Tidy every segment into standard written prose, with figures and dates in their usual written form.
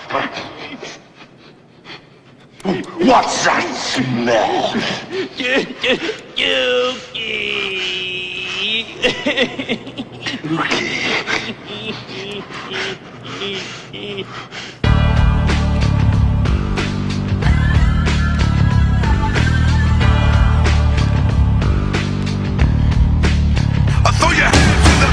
What's that smell? Throw your hands in the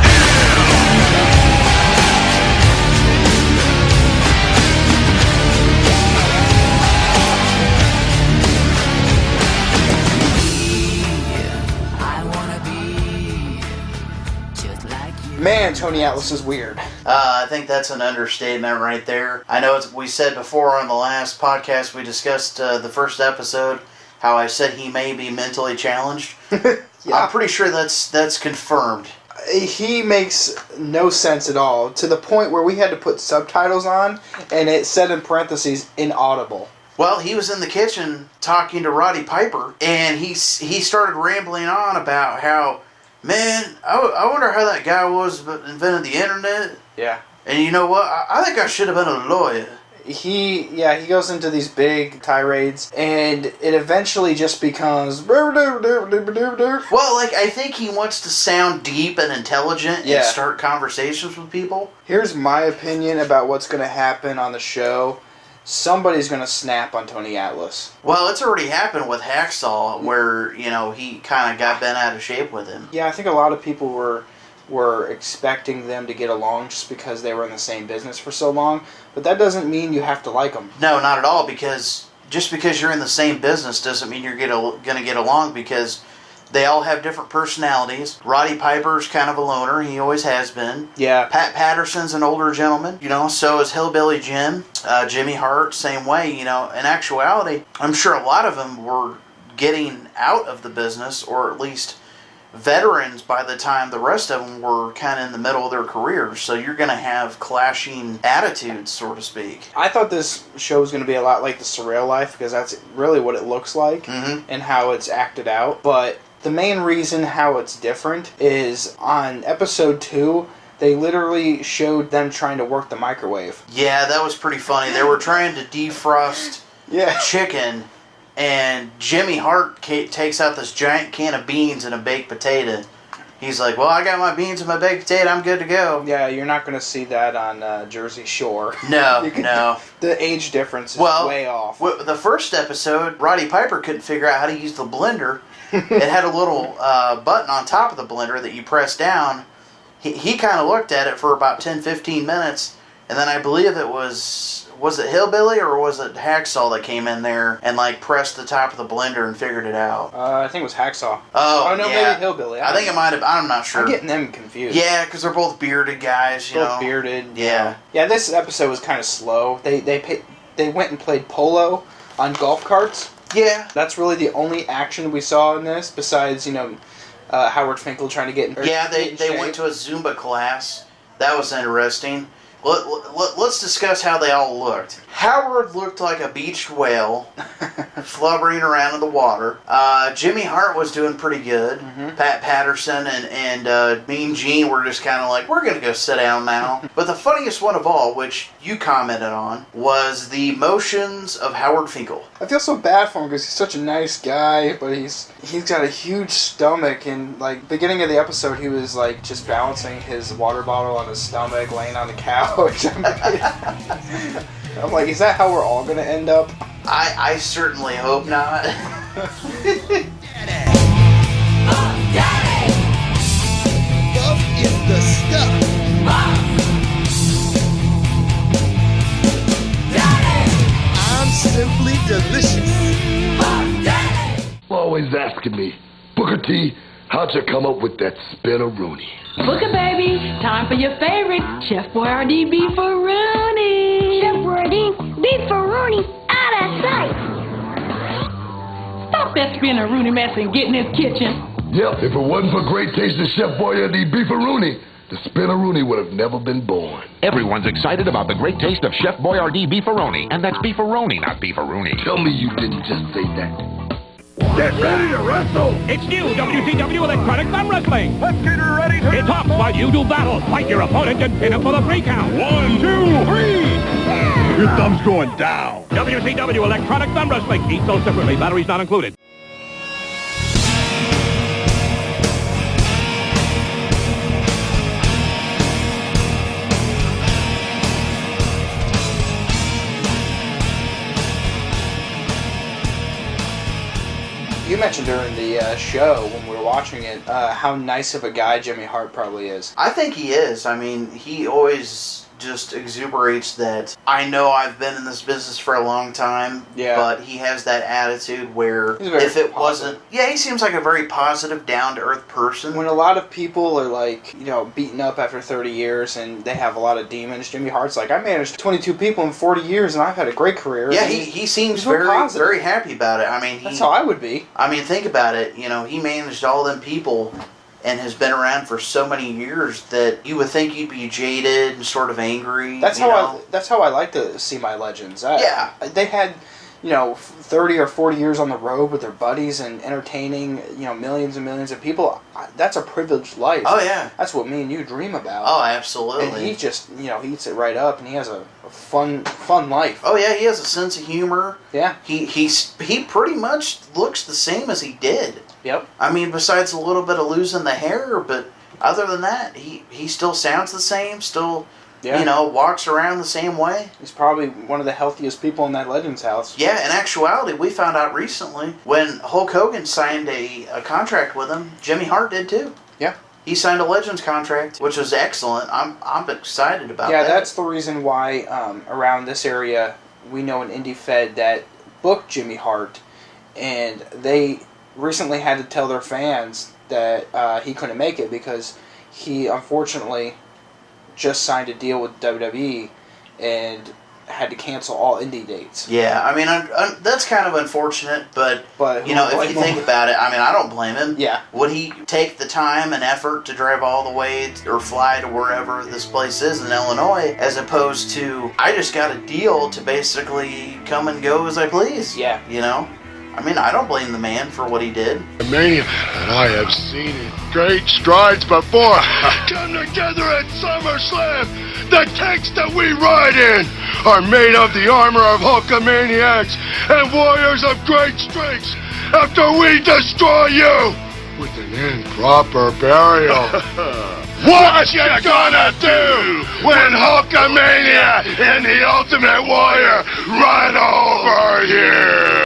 Man, Tony Atlas is weird. I think that's an understatement right there. I know we said before on the last podcast we discussed the first episode how I said he may be mentally challenged. Yeah. I'm pretty sure that's confirmed. He makes no sense at all, to the point where we had to put subtitles on, and it said in parentheses, inaudible. Well, he was in the kitchen talking to Roddy Piper, and he started rambling on about how, man, I wonder how that guy was that invented the internet. Yeah. And you know what? I think I should have been a lawyer. He goes into these big tirades, and it eventually just becomes... Well, I think he wants to sound deep and intelligent and start conversations with people. Here's my opinion about what's going to happen on the show. Somebody's going to snap on Tony Atlas. Well, it's already happened with Hacksaw, where, he kind of got bent out of shape with him. Yeah, I think a lot of people were expecting them to get along just because they were in the same business for so long. But that doesn't mean you have to like them. No, not at all, because just because you're in the same business doesn't mean you're going to get along, because they all have different personalities. Roddy Piper's kind of a loner. He always has been. Yeah. Pat Patterson's an older gentleman. So is Hillbilly Jim. Jimmy Hart, same way. In actuality, I'm sure a lot of them were getting out of the business, or at least veterans by the time the rest of them were kind of in the middle of their careers. So you're going to have clashing attitudes, so to speak. I thought this show was going to be a lot like The Surreal Life, because that's really what it looks like and how it's acted out. But the main reason how it's different is on episode 2, they literally showed them trying to work the microwave. Yeah, that was pretty funny. They were trying to defrost chicken, and Jimmy Hart takes out this giant can of beans and a baked potato. He's like, well, I got my beans and my baked potato, I'm good to go. Yeah, you're not going to see that on Jersey Shore. No. The age difference is way off. The first episode, Roddy Piper couldn't figure out how to use the blender. It had a little button on top of the blender that you press down. He kind of looked at it for about 10-15 minutes, and then I believe it was it Hillbilly or was it Hacksaw that came in there and pressed the top of the blender and figured it out? I think it was Hacksaw. Oh no, maybe Hillbilly. I think it might have. I'm not sure. I'm getting them confused. Yeah, because they're both bearded guys. Both bearded. Yeah. Yeah, this episode was kind of slow. They went and played polo on golf carts. Yeah. That's really the only action we saw in this, besides Howard Finkel trying to get in. Yeah, they went to a Zumba class. That was interesting. Let's discuss how they all looked. Howard looked like a beached whale, flubbering around in the water. Jimmy Hart was doing pretty good. Mm-hmm. Pat Patterson and Mean Gene were just kind of like, we're going to go sit down now. But the funniest one of all, which you commented on, was the motions of Howard Finkel. I feel so bad for him because he's such a nice guy, but he's got a huge stomach. And beginning of the episode, he was just balancing his water bottle on his stomach, laying on the couch. I'm like, is that how we're all going to end up? I certainly hope not. Daddy. Love is the stuff. Daddy. I'm simply delicious. Daddy. Always asking me, Booker T, how'd you come up with that spin-a-rooney? Booker, baby, time for your favorite, Chef Boyardee beefaroni. Chef Boyardee beefaroni out of sight. Stop that spin-a-rooney mess and get in this kitchen. Yep, if it wasn't for great taste of Chef Boyardee beefaroni, the spin-a-rooney would have never been born. Everyone's excited about the great taste of Chef Boyardee beefaroni, and that's beefaroni, not beefaroni. Tell me you didn't just say that. Get ready to wrestle! It's new WCW Electronic Thumb Wrestling. Let's get ready to... It talks while you do battle. Fight your opponent and pin him for the 3 count. 1, 2, 3! Your thumb's going down. WCW Electronic Thumb Wrestling. Each sold separately. Batteries not included. You mentioned during the show when we were watching it how nice of a guy Jimmy Hart probably is. I think he is. I mean, he always just exuberates that I know I've been in this business for a long time, but he has that attitude where if it wasn't... Yeah, he seems like a very positive, down-to-earth person. When a lot of people are like, you know, beaten up after 30 years and they have a lot of demons, Jimmy Hart's like, I managed 22 people in 40 years and I've had a great career. Yeah, he seems very happy about it. I mean, that's how I would be. I mean, think about it. You know, he managed all them people and has been around for so many years that you would think you'd be jaded and sort of angry. That's how I like to see my legends. They had, you know, 30 or 40 years on the road with their buddies and entertaining, you know, millions and millions of people. That's a privileged life. Oh yeah, that's what me and you dream about. Oh, absolutely. And he just, you know, he eats it right up, and he has a fun life. Oh yeah, he has a sense of humor. Yeah, he pretty much looks the same as he did. Yep. I mean, besides a little bit of losing the hair, but other than that, he still sounds the same, still, you know, walks around the same way. He's probably one of the healthiest people in that Legends House. Yeah, in actuality, we found out recently, when Hulk Hogan signed a contract with him, Jimmy Hart did too. Yeah. He signed a Legends contract, which was excellent. I'm excited about that. Yeah, that's the reason why around this area, we know an indie fed that booked Jimmy Hart, and they recently had to tell their fans that he couldn't make it because he unfortunately just signed a deal with WWE and had to cancel all indie dates. Yeah, I mean, that's kind of unfortunate, but you know, if you think about it, I mean, I don't blame him. Yeah. Would he take the time and effort to drive all the way or fly to wherever this place is in Illinois, as opposed to, I just got a deal to basically come and go as I please? Yeah. You know? I mean, I don't blame the man for what he did. Mania, and I have seen in great strides before. Come together at SummerSlam. The tanks that we ride in are made of the armor of Hulkamaniacs and warriors of great strengths after we destroy you with an improper burial. What you gonna do when Hulkamania and the Ultimate Warrior run over here?